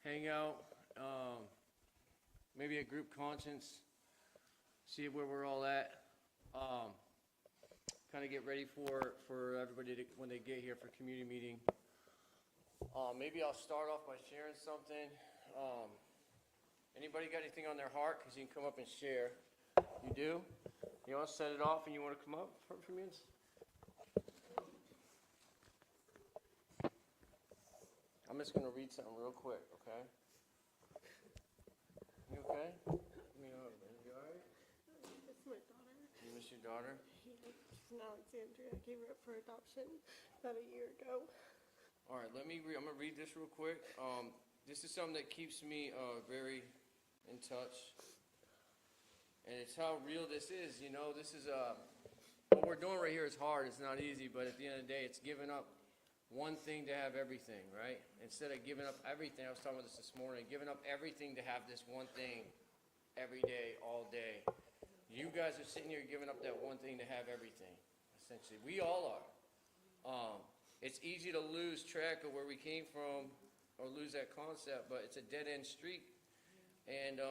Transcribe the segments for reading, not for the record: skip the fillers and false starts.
Hang out, maybe a group conscience, see where we're all at. Kind of get ready for everybody when they get here for community meeting. Maybe I'll start off by sharing something. Anybody got anything on their heart? Because you can come up and share. You do? You want to set it off and you want to come up for a few minutes? I'm just going to read something real quick, okay? You okay? Give me a hug, man. You all right? I miss my daughter. You miss your daughter? Yeah, she's in Alexandria. I gave her up for adoption about a year ago. All right, I'm going to read this real quick. This is something that keeps me very in touch. And it's how real this is. You know, this is what we're doing right here is hard. It's not easy, but at the end of the day, it's giving up one thing to have everything, right? Instead of giving up everything, I was talking about this morning, giving up everything to have this one thing every day, all day. You guys are sitting here giving up that one thing to have everything, essentially. We all are. It's easy to lose track of where we came from or lose that concept, but it's a dead-end street. And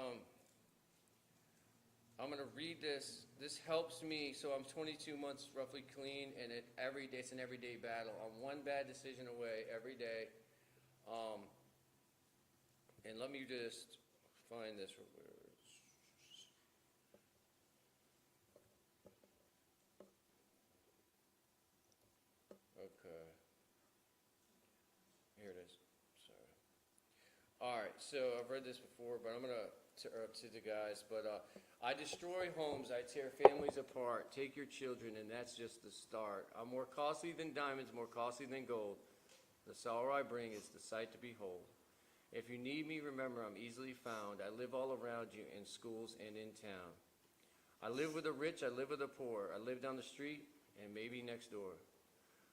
I'm going to read this. This helps me. So I'm 22 months roughly clean, and every day it's an everyday battle. I'm one bad decision away every day. And let me just find this. Okay. Here it is. Sorry. All right. So I've read this before, but I'm going to the guys, but I destroy homes, I tear families apart, take your children, and that's just the start. I'm more costly than diamonds, more costly than gold. The sorrow I bring is the sight to behold. If you need me, remember I'm easily found. I live all around you in schools and in town. I live with the rich, I live with the poor. I live down the street and maybe next door.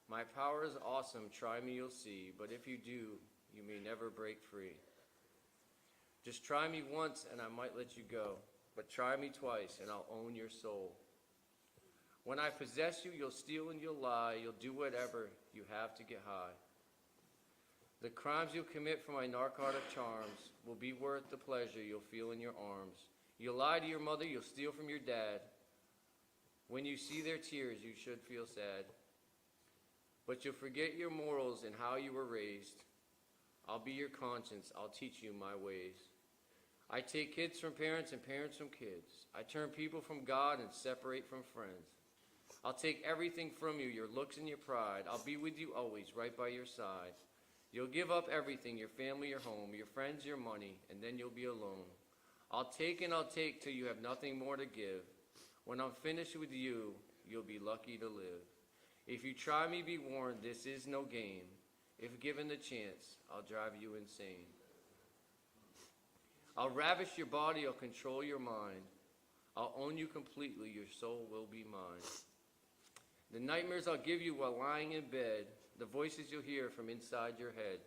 My power is awesome, try me, you'll see. But if you do, you may never break free. Just try me once and I might let you go, but try me twice and I'll own your soul. When I possess you, you'll steal and you'll lie, you'll do whatever you have to get high. The crimes you'll commit for my narcotic charms will be worth the pleasure you'll feel in your arms. You'll lie to your mother, you'll steal from your dad. When you see their tears, you should feel sad. But you'll forget your morals and how you were raised. I'll be your conscience, I'll teach you my ways. I take kids from parents and parents from kids. I turn people from God and separate from friends. I'll take everything from you, your looks and your pride. I'll be with you always, right by your side. You'll give up everything, your family, your home, your friends, your money, and then you'll be alone. I'll take and I'll take till you have nothing more to give. When I'm finished with you, you'll be lucky to live. If you try me, be warned, this is no game. If given the chance, I'll drive you insane. I'll ravish your body, I'll control your mind. I'll own you completely, your soul will be mine. The nightmares I'll give you while lying in bed, the voices you'll hear from inside your head.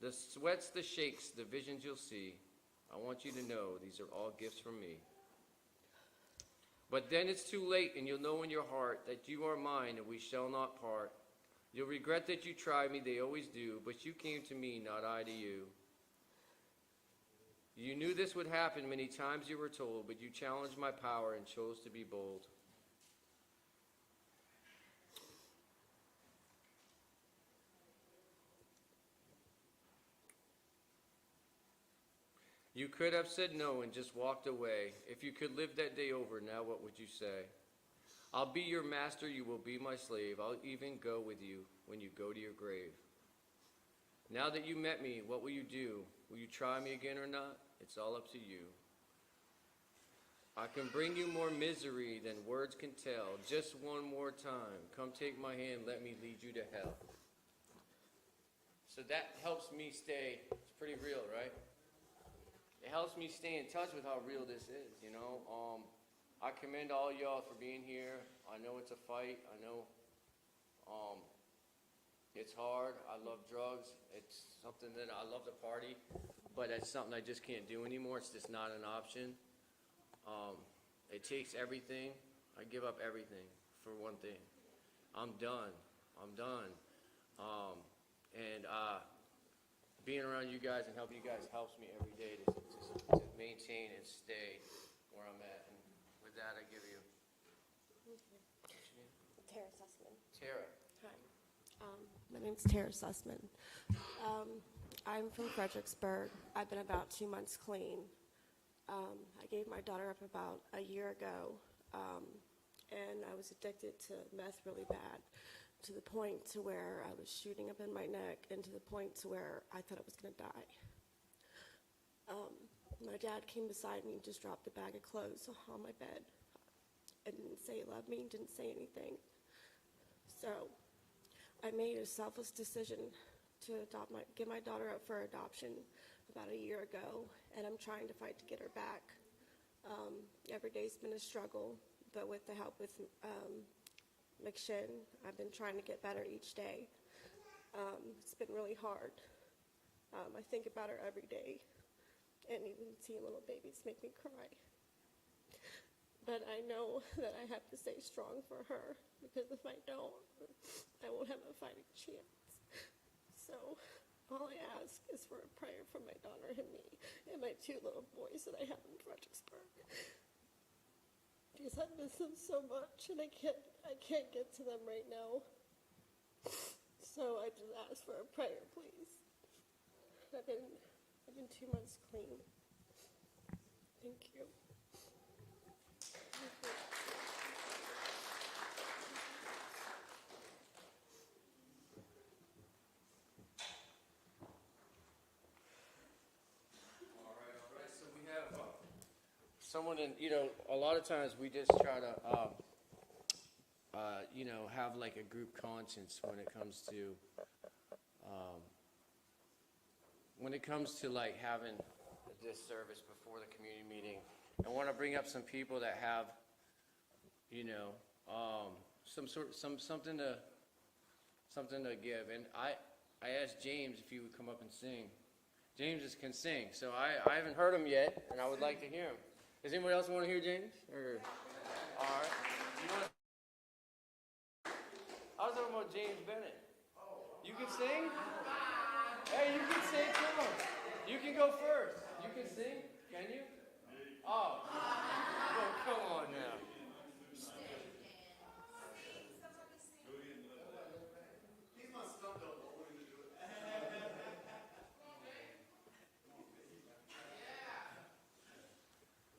The sweats, the shakes, the visions you'll see. I want you to know these are all gifts from me. But then it's too late and you'll know in your heart that you are mine and we shall not part. You'll regret that you tried me, they always do, but you came to me, not I to you. You knew this would happen many times you were told, but you challenged my power and chose to be bold. You could have said no and just walked away. If you could live that day over, now what would you say? I'll be your master, you will be my slave. I'll even go with you when you go to your grave. Now that you met me, what will you do? Will you try me again or not? It's all up to you. I can bring you more misery than words can tell. Just one more time. Come take my hand, let me lead you to hell. So that helps me stay, it's pretty real, right? It helps me stay in touch with how real this is, you know? I commend all y'all for being here. I know it's a fight. I know it's hard. I love drugs. It's something that I love to party, but it's something I just can't do anymore. It's just not an option. It takes everything. I give up everything for one thing. I'm done. And being around you guys and helping you guys helps me every day to maintain and stay where I'm at. And with that, I give you. What's your name? Tara Sussman. Tara. Hi. My name's Tara Sussman. I'm from Fredericksburg. I've been about 2 months clean. I gave my daughter up about a year ago, and I was addicted to meth really bad, to the point to where I was shooting up in my neck, and to the point to where I thought I was going to die. My dad came beside me and just dropped a bag of clothes on my bed. And didn't say he loved me, didn't say anything. So I made a selfless decision to give my daughter up for adoption about a year ago, and I'm trying to fight to get her back. Every day's been a struggle, but with the help with McShin, I've been trying to get better each day. It's been really hard. I think about her every day, and even seeing little babies make me cry. But I know that I have to stay strong for her, because if I don't, I won't have a fighting chance. So all I ask is for a prayer for my daughter and me and my 2 little boys that I have in Fredericksburg. Because I miss them so much, and I can't get to them right now. So I just ask for a prayer, please. I've been 2 months clean. Thank you. All right. So we have someone in, a lot of times we just try to, have like a group conscience when it comes to like having this service before the community meeting. I want to bring up some people that have, something to give. And I asked James if he would come up and sing. James can sing, so I haven't heard him yet, and I would like to hear him. Does anybody else want to hear James? All right. I was talking about James Bennett. You can sing? Hey, you can sing too. You can go first. You can sing? Can you? Oh. Oh, come on now. He's my stunt double. I want him to do it.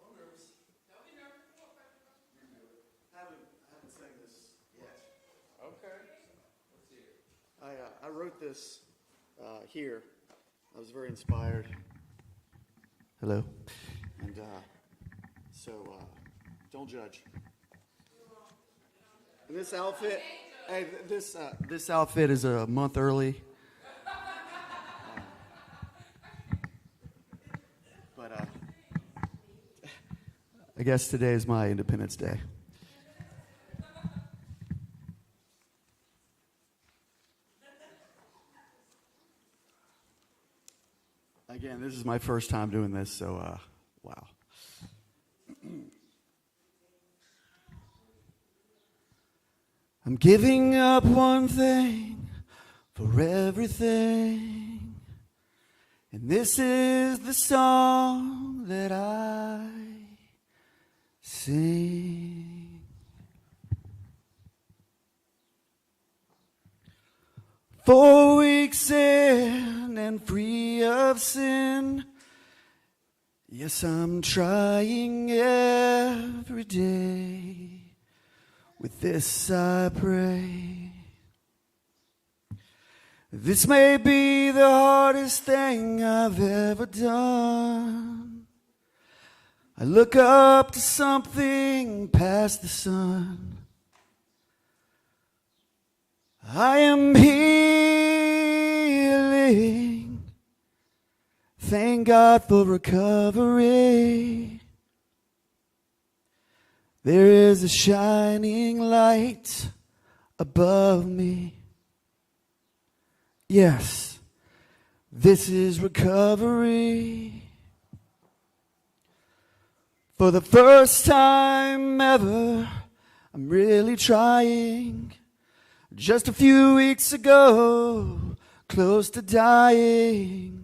I'm nervous. Don't be nervous. I haven't sang this yet. Okay. Let's see it. I wrote this here. I was very inspired. Hello. And so don't judge. And this outfit, hey, this outfit is a month early. But I guess today is my Independence Day. Again, this is my first time doing this, so wow. I'm giving up one thing for everything, and this is the song that I sing. 4 weeks in and free of sin. Yes, I'm trying every day. With this I pray. This may be the hardest thing I've ever done. I look up to something past the sun. I am healing. Thank God for recovery. There is a shining light above me. Yes, this is recovery. For the first time ever, I'm really trying. Just a few weeks ago, close to dying.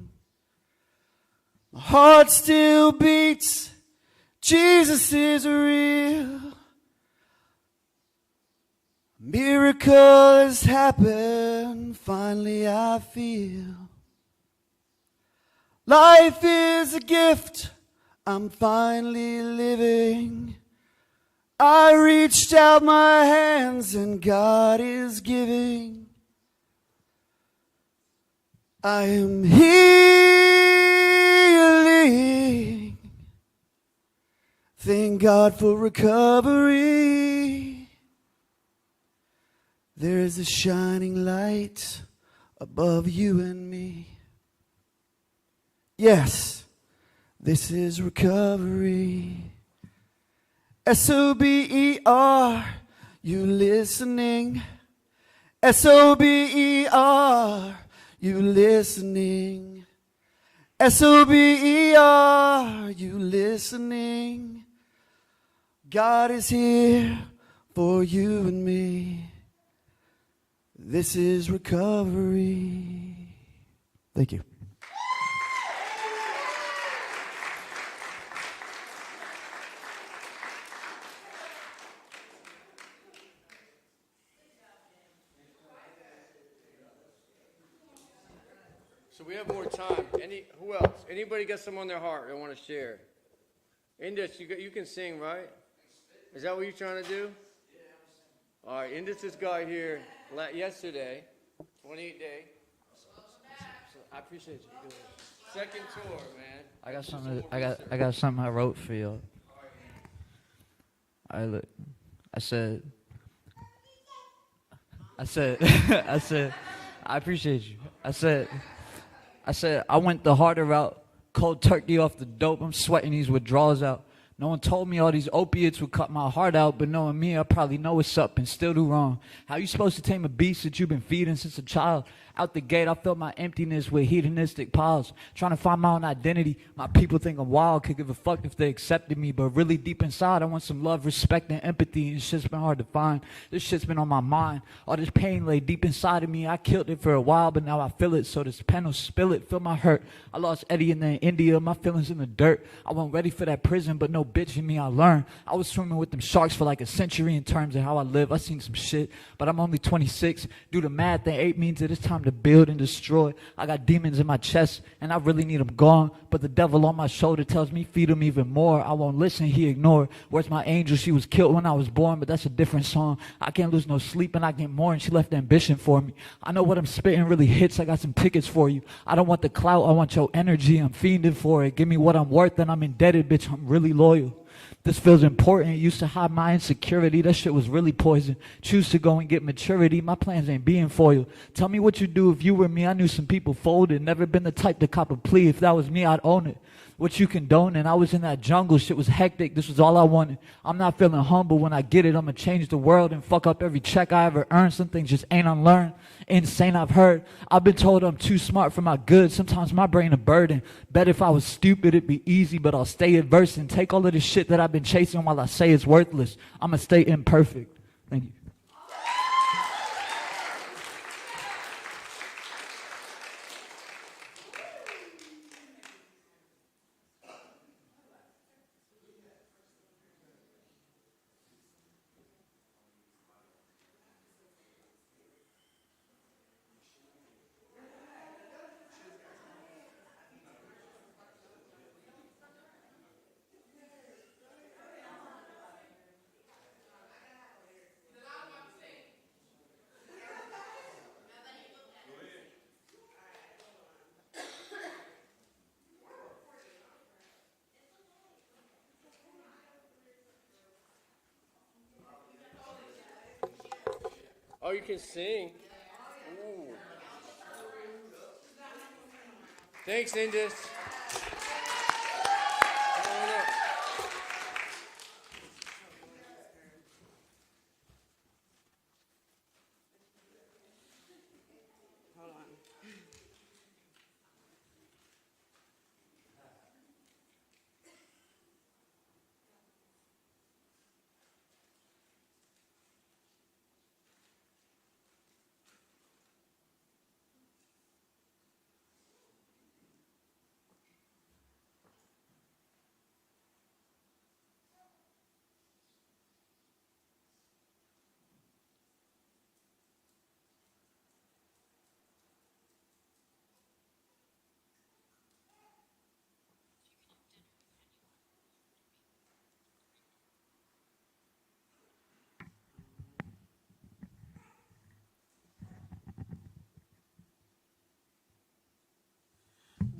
My heart still beats. Jesus is real. A miracle has happened. Finally I feel life is a gift. I'm finally living. I reached out my hands and God is giving. I am healing. Thank God for recovery. There is a shining light above you and me. Yes, this is recovery. SOBER, you listening? SOBER, you listening? SOBER, you listening? God is here for you and me. This is recovery. Thank you. So we have more time. Who else? Anybody got something on their heart they want to share? Indus, you can sing, right? Is that what you're trying to do? All right, Indus, this guy here yesterday, 28 day. So I appreciate you doing it. Second tour, man. I got something. I got something I wrote for you. I said. I said. I appreciate you. I said. I went the harder route. Cold turkey off the dope. I'm sweating these withdrawals out. No one told me all these opiates would cut my heart out, but knowing me, I probably know what's up and still do wrong. How you supposed to tame a beast that you've been feeding since a child? Out the gate, I felt my emptiness with hedonistic piles. Trying to find my own identity. My people think I'm wild, could give a fuck if they accepted me. But really deep inside, I want some love, respect, and empathy. And shit's been hard to find. This shit's been on my mind. All this pain lay deep inside of me. I killed it for a while, but now I feel it. So this pen will spill it, feel my hurt. I lost Eddie in India, my feelings in the dirt. I wasn't ready for that prison, but no bitch in me, I learned. I was swimming with them sharks for like a century in terms of how I live. I seen some shit, but I'm only 26. Do the math, that 8 means that it's time to build and destroy. I got demons in my chest, and I really need them gone. But the devil on my shoulder tells me feed him even more. I won't listen, he ignore. Where's my angel? She was killed when I was born, but that's a different song. I can't lose no sleep and I get more, and she left ambition for me. I know what I'm spitting really hits. I got some tickets for you. I don't want the clout, I want your energy. I'm fiending for it. Give me what I'm worth and I'm indebted, bitch. I'm really loyal. This feels important. Used to hide my insecurity. That shit was really poison. Choose to go and get maturity. My plans ain't being foiled. Tell me what you do if you were me. I knew some people folded. Never been the type to cop a plea. If that was me, I'd own it. What you condone, and I was in that jungle. Shit was hectic. This was all I wanted. I'm not feeling humble. When I get it, I'ma change the world and fuck up every check I ever earned. Some things just ain't unlearned. Insane, I've heard. I've been told I'm too smart for my good. Sometimes my brain a burden. Bet if I was stupid, it'd be easy, but I'll stay adverse and take all of this shit that I've been chasing while I say it's worthless. I'ma stay imperfect. Thank you. Oh, you can sing. Ooh. Thanks, Indus. Come on up. Hold on.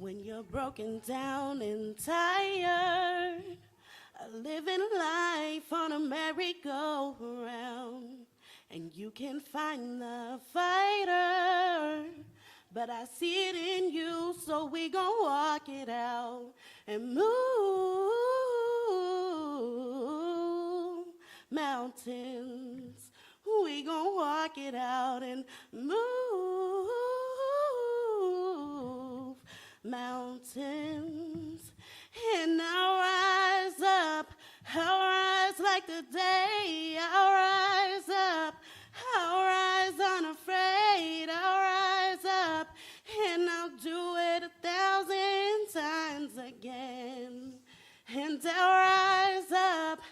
When you're broken down and tired, living life on a merry-go-round, and you can find the fighter, but I see it in you, so we gon' walk it out and move mountains. We gon' walk it out and move mountains. And I'll rise up, I'll rise like the day. I'll rise up, I'll rise unafraid. I'll rise up, and I'll do it 1,000 times again. And I'll rise up,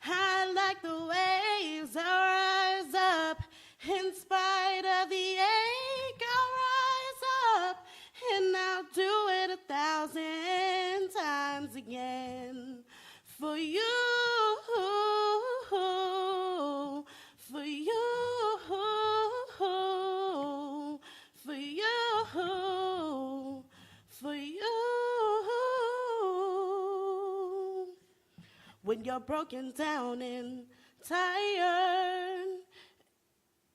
high like the waves. I'll rise up, in spite of the ache. I'll rise up, and I'll do it 1,000 times again. For you, for you, for you, for you. When you're broken down and tired,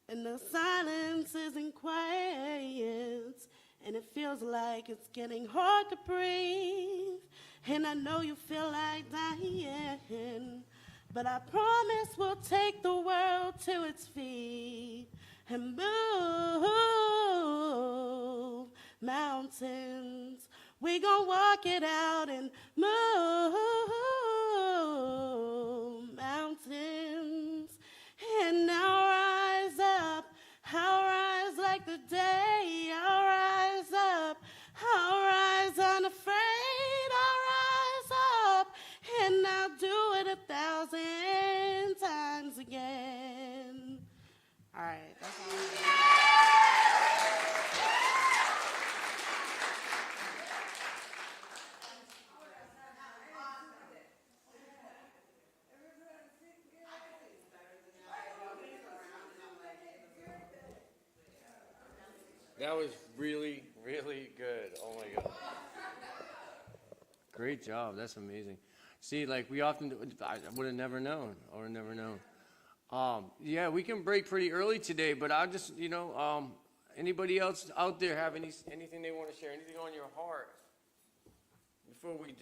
and the silence isn't quiet, and it feels like it's getting hard to breathe, and I know you feel like dying, but I promise we'll take the world to its feet and move mountains. We gon' walk it out and move mountains. And I'll rise up, I'll rise like the day. I'll rise up, I'll rise unafraid. I'll rise up, and I'll do it 1,000 times again. All right, that's all. That was really, really good. Oh my God. Great job. That's amazing. See, like we often do, I would have never known. I would have never known. Yeah, we can break pretty early today, but I'll just, anybody else out there have anything they want to share, anything on your heart before we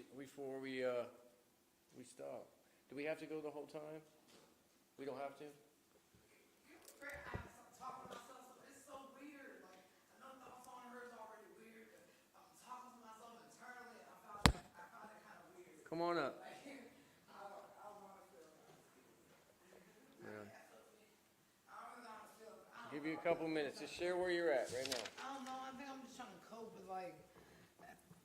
stop? Do we have to go the whole time? We don't have to? Come on up. Yeah. Give you a couple minutes. Just share where you're at right now. I don't know. I think I'm just trying to cope with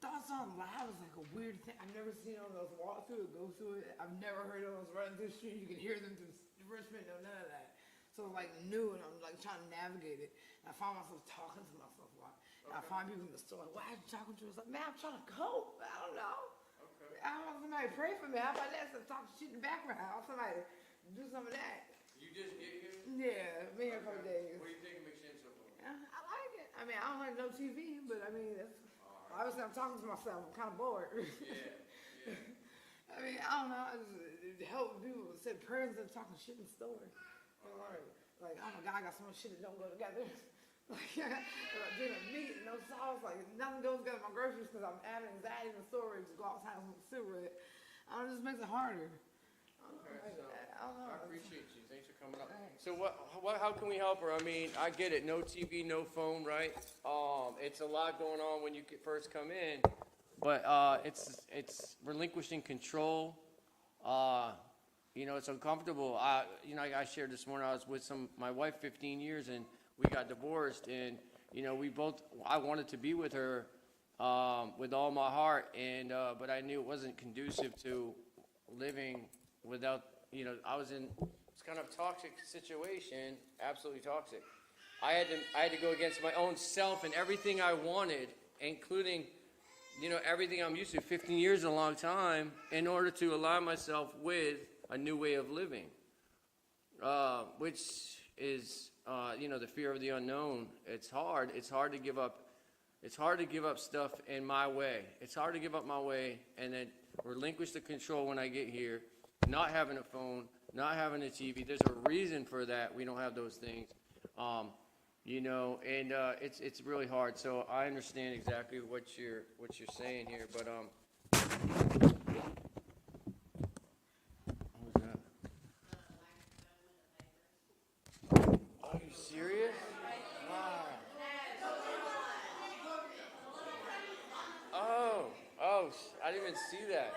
thoughts on live is like a weird thing. I've never seen one of those walk through it, go through it. I've never heard of those running through the street. You can hear them through the Richmond, no, none of that. So new, and I'm trying to navigate it. And I find myself talking to myself a lot. And I find people in the store, why are you talking to us? Like, man, I'm trying to cope. I don't know. I want somebody to pray for me. How about that? So talk shit in the background. I want somebody to do some of that. You just get here? Yeah, been here a couple days. What do you think of McShin so far? Yeah, I like it. I mean, I don't like no TV, but I mean, obviously I'm talking to myself. I'm kind of bored. Yeah. I mean, I don't know. It helped people said prayers and talking shit in the store. Like, oh my God, I got so much shit that don't go together. Like, dinner, meat, no sauce, like nothing goes together with my groceries because I'm having anxiety in the store to go outside and sit with it. It just makes it harder. I don't know. I appreciate you. Thanks for coming up. Thanks. So how can we help her? I mean, I get it. No TV, no phone, right? It's a lot going on when you first come in, but it's relinquishing control. It's uncomfortable. I shared this morning. I was with my wife 15 years and we got divorced, and I wanted to be with her with all my heart, and but I knew it wasn't conducive to living without. I was in this kind of toxic situation, absolutely toxic. I had to go against my own self and everything I wanted, including everything I'm used to. 15 years is a long time in order to align myself with a new way of living, which is. The fear of the unknown. It's hard. It's hard to give up. It's hard to give up stuff in my way. It's hard to give up my way and then relinquish the control when I get here, not having a phone, not having a TV. There's a reason for that. We don't have those things. You know, and it's really hard. So I understand exactly what you're saying here, but what was that? Are you serious? Wow. Oh, I didn't even see that.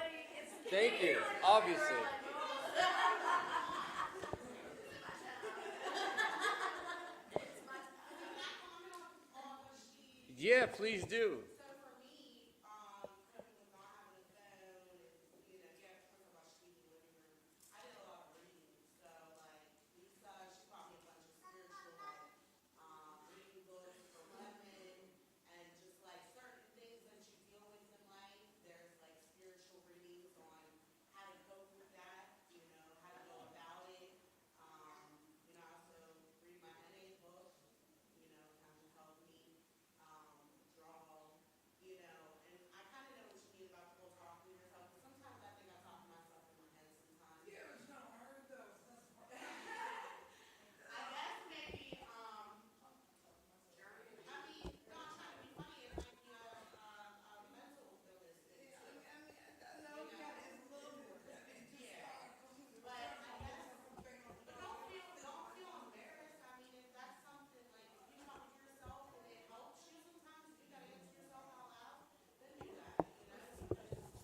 Thank you. Obviously. Yeah, please do.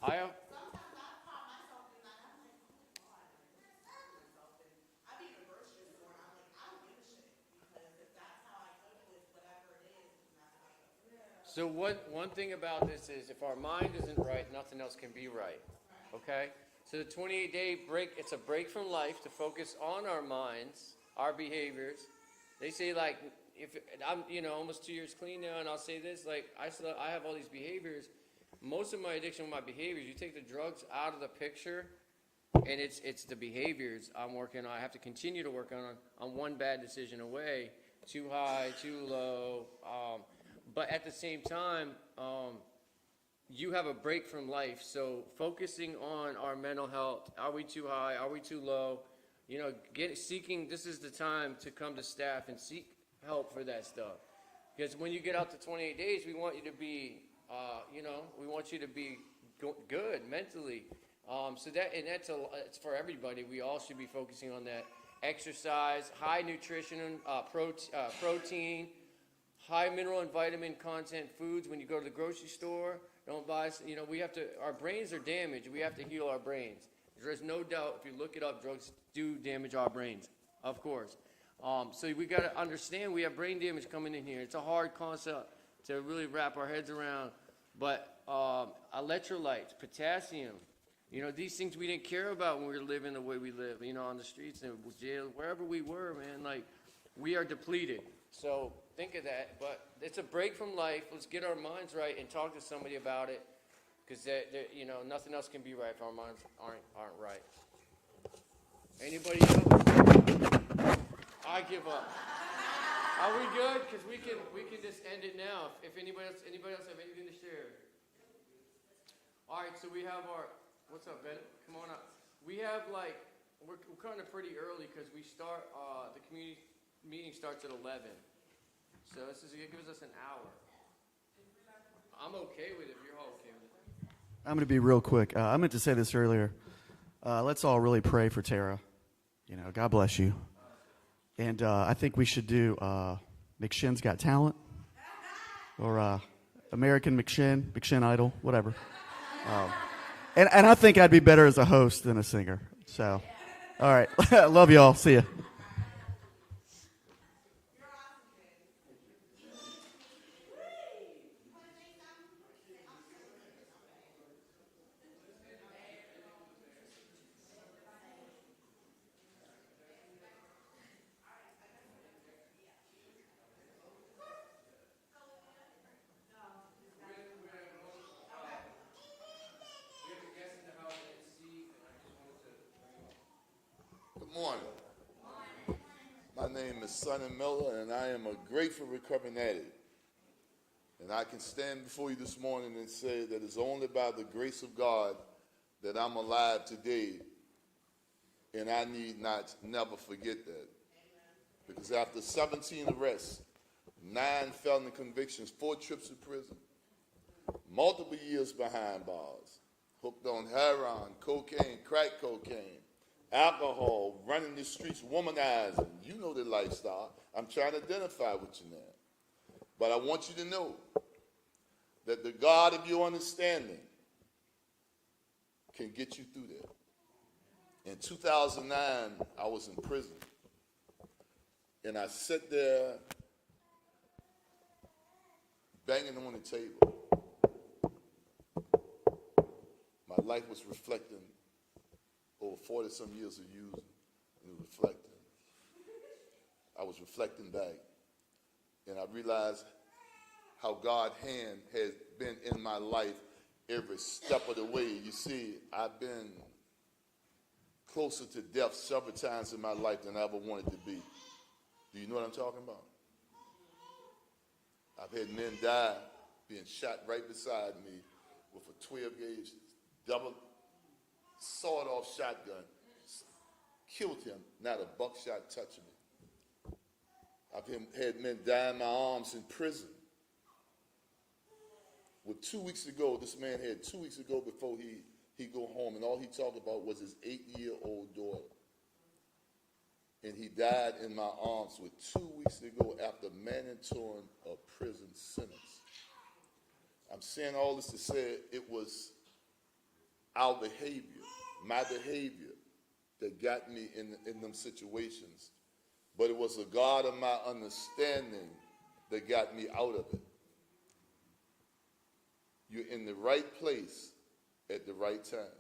I So one thing about this is if our mind isn't right, nothing else can be right. Okay? So the 28-day break, it's a break from life to focus on our minds, our behaviors. They say like, if I'm, almost 2 years clean now, and I'll say this, like, I have all these behaviors. Most of my addiction, my behaviors, you take the drugs out of the picture, and it's the behaviors I'm working on. I have to continue to work on one bad decision away, too high, too low. But at the same time, you have a break from life. So focusing on our mental health, are we too high? Are we too low? Seeking, this is the time to come to staff and seek help for that stuff. Because when you get out to 28 days, we want you to be, we want you to be good mentally. It's for everybody. We all should be focusing on that. Exercise, high nutrition, protein, high mineral and vitamin content foods. When you go to the grocery store, don't buy, our brains are damaged. We have to heal our brains. There's no doubt, if you look it up, drugs do damage our brains, of course. So we got to understand we have brain damage coming in here. It's a hard concept to really wrap our heads around. But electrolytes, potassium, these things we didn't care about when we were living the way we live, on the streets and jail, wherever we were, man. Like, we are depleted. So think of that. But it's a break from life. Let's get our minds right and talk to somebody about it. Because, nothing else can be right if our minds aren't right. Anybody else? I give up. Are we good? Because we can just end it now. If anybody else have anything to share? All right, so we have what's up, Ben? Come on up. We have we're kind of pretty early because we start, the community meeting starts at 11. So it gives us an hour. I'm okay with it if you're all okay with it. I'm going to be real quick. I meant to say this earlier. Let's all really pray for Tara. God bless you. And I think we should do McShin's Got Talent or American McShin Idol, whatever. And I think I'd be better as a host than a singer. So, all right. Love y'all. See ya. Good morning. My name is Sonny Miller, and I am a grateful recovering addict. And I can stand before you this morning and say that it's only by the grace of God that I'm alive today, and I need not never forget that. Because after 17 arrests, 9 felony convictions, 4 trips to prison, multiple years behind bars, hooked on heroin, cocaine, crack cocaine, alcohol, running the streets, womanizing. You know the lifestyle. I'm trying to identify with you now. But I want you to know that the God of your understanding can get you through that. In 2009, I was in prison. And I sat there banging on the table. My life was reflecting over 40-some years of using. It was reflecting. I was reflecting back. And I realized how God's hand has been in my life every step of the way. You see, I've been closer to death several times in my life than I ever wanted to be. Do you know what I'm talking about? I've had men die being shot right beside me with a 12-gauge double sawed-off shotgun. Killed him, not a buckshot touched me. I've had men die in my arms in prison. Well, 2 weeks ago, this man had 2 weeks ago before he go home, and all he talked about was his 8-year-old daughter. And he died in my arms with 2 weeks ago after mandatory a prison sentence. I'm saying all this to say it was our behavior, my behavior, that got me in them situations. But it was a God of my understanding that got me out of it. You're in the right place at the right time.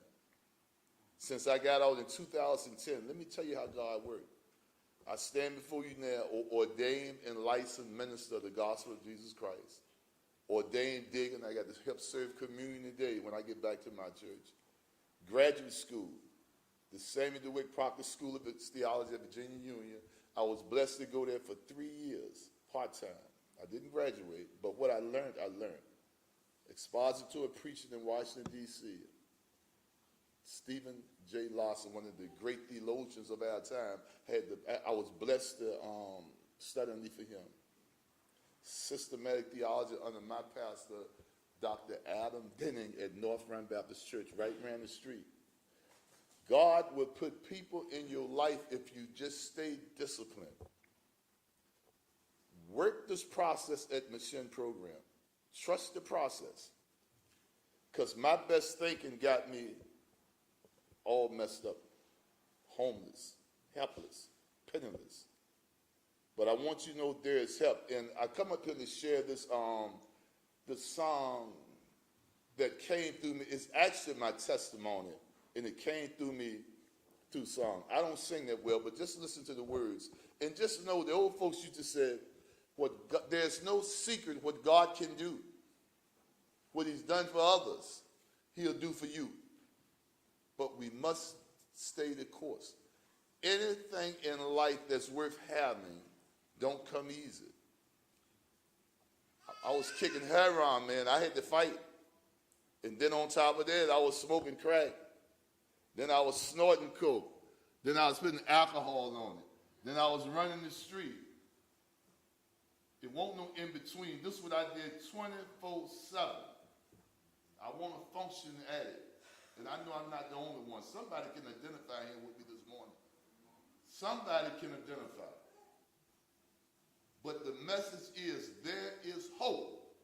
Since I got out in 2010, let me tell you how God worked. I stand before you now, ordained and licensed minister of the gospel of Jesus Christ. Ordained deacon. I got to help serve communion today when I get back to my church. Graduate school, the Samuel DeWitt Proctor School of Theology at Virginia Union. I was blessed to go there for 3 years, part-time. I didn't graduate, but what I learned, I learned. Expository preaching in Washington, D.C. Stephen J. Lawson, one of the great theologians of our time, I was blessed to study underneath of him. Systematic theology under my pastor, Dr. Adam Denning at North Run Baptist Church, right around the street. God will put people in your life if you just stay disciplined. Work this process at McShin program. Trust the process. Because my best thinking got me all messed up, homeless, helpless, penniless. But I want you to know there is help. And I come up here to share this song that came through me. It's actually my testimony, and it came through me through song. I don't sing that well, but just listen to the words. And just know the old folks used to say, there's no secret what God can do. What he's done for others, he'll do for you. But we must stay the course. Anything in life that's worth having don't come easy. I was kicking heroin, man. I had to fight. And then on top of that, I was smoking crack. Then I was snorting coke. Then I was putting alcohol on it. Then I was running the street. It won't no in between. This is what I did 24/7. I want to function at it. And I know I'm not the only one. Somebody can identify here with me this morning. Somebody can identify. But the message is there is hope.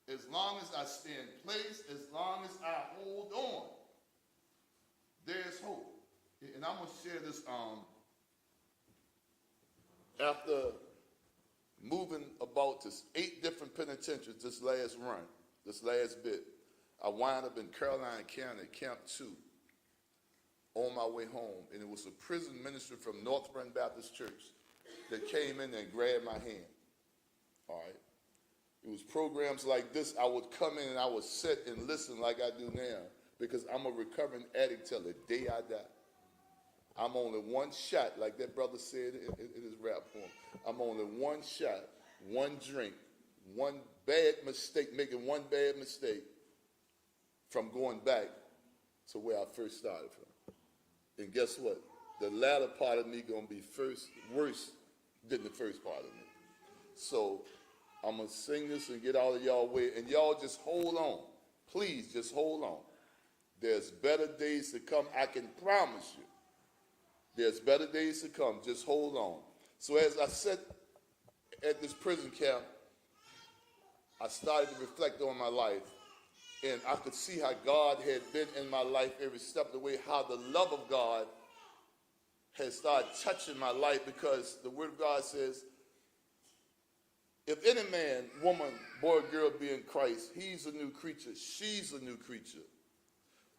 As long as I stay in place, as long as I hold on, there's hope. And I'm going to share this after moving about to 8 different penitentiaries this last run, this last bit. I wound up in Caroline County, Camp 2, on my way home. And it was a prison minister from North Run Baptist Church that came in and grabbed my hand. All right? It was programs like this. I would come in and I would sit and listen like I do now because I'm a recovering addict till the day I die. I'm only one shot, like that brother said in his rap poem. I'm only one shot, one drink, one bad mistake, making one bad mistake from going back to where I first started from. And guess what? The latter part of me gonna be worse than the first part of me. So I'm gonna sing this and get all of y'all away, and y'all just hold on. Please, just hold on. There's better days to come, I can promise you. There's better days to come, just hold on. So as I sat at this prison camp, I started to reflect on my life, and I could see how God had been in my life every step of the way, how the love of God has started touching my life, because the Word of God says, if any man, woman, boy, or girl be in Christ, he's a new creature, she's a new creature.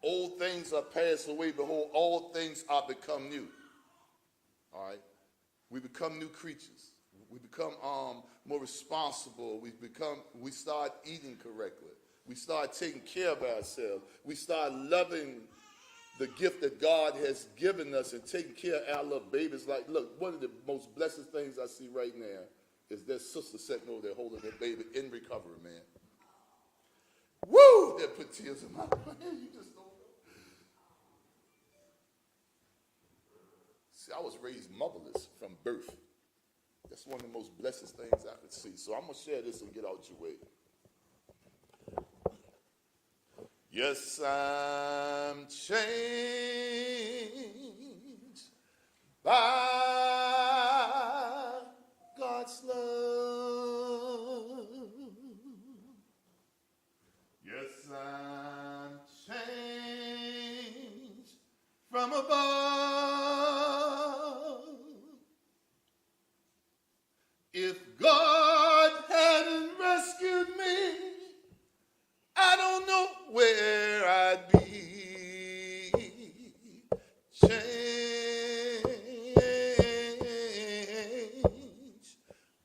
Old things are passed away, behold, all things are become new. All right? We become new creatures. We become more responsible. We start eating correctly. We start taking care of ourselves. We start loving the gift that God has given us and taking care of our little babies. Like, look, one of the most blessed things I see right now is that sister sitting over there holding her baby in recovery, man. Woo! That put tears in my eyes. You just don't know. See, I was raised motherless from birth. That's one of the most blessed things I could see. So I'm going to share this and get out your way. Yes, I'm changed by God's love. Yes, I'm changed from above. If God hadn't rescued me, I don't know where I'd be. Changed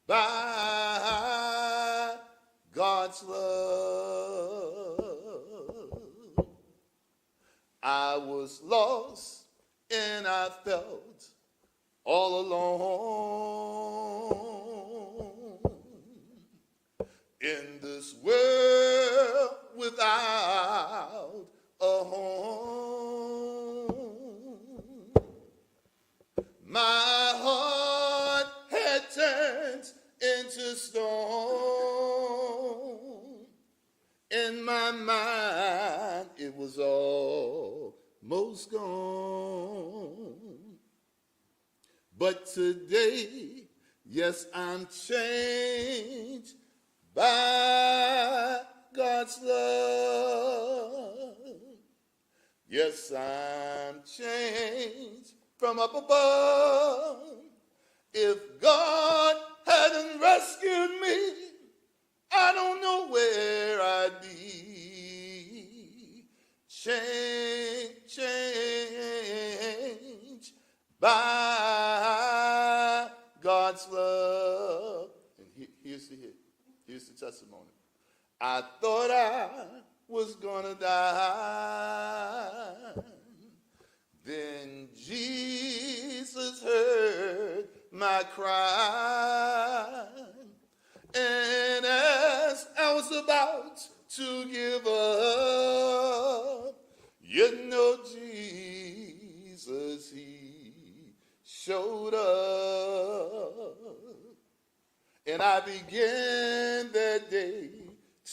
by God's love. I was lost and I felt all alone. In this world without a home, my heart had turned into stone. In my mind, it was almost gone. But today, yes, I'm changed by God's love. Yes, I'm changed from up above. If God hadn't rescued me, I don't know where I'd be. Changed by God's love. And here's the hit. Here's the testimony. I thought I was gonna die. Then Jesus heard my cry. And as I was about to give up, you know, Jesus, he showed up. And I began that day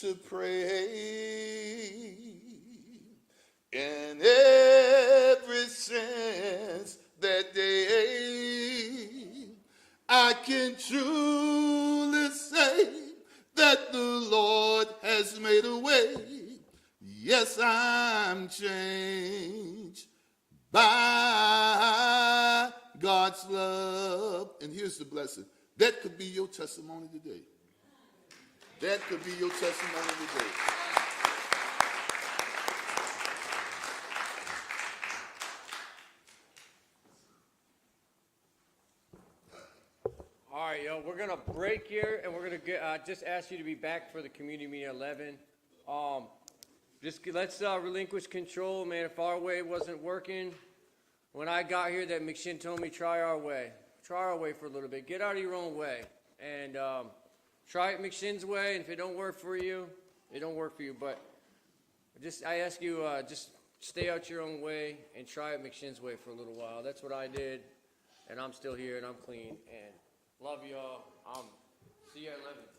to pray. And ever since that day, I can truly say that the Lord has made a way. Yes, I'm changed by God's love. And here's the blessing. That could be your testimony today. That could be your testimony today. All right, yo, we're gonna break here, and we're gonna just ask you to be back for the community meeting at 11. Let's relinquish control, man. If our way wasn't working, when I got here, that McShin told me try our way for a little bit. Get out of your own way, and try it McShin's way, and if it don't work for you, it don't work for you. But I ask you, just stay out your own way and try it McShin's way for a little while. That's what I did, and I'm still here, and I'm clean, and love y'all. See you at 11.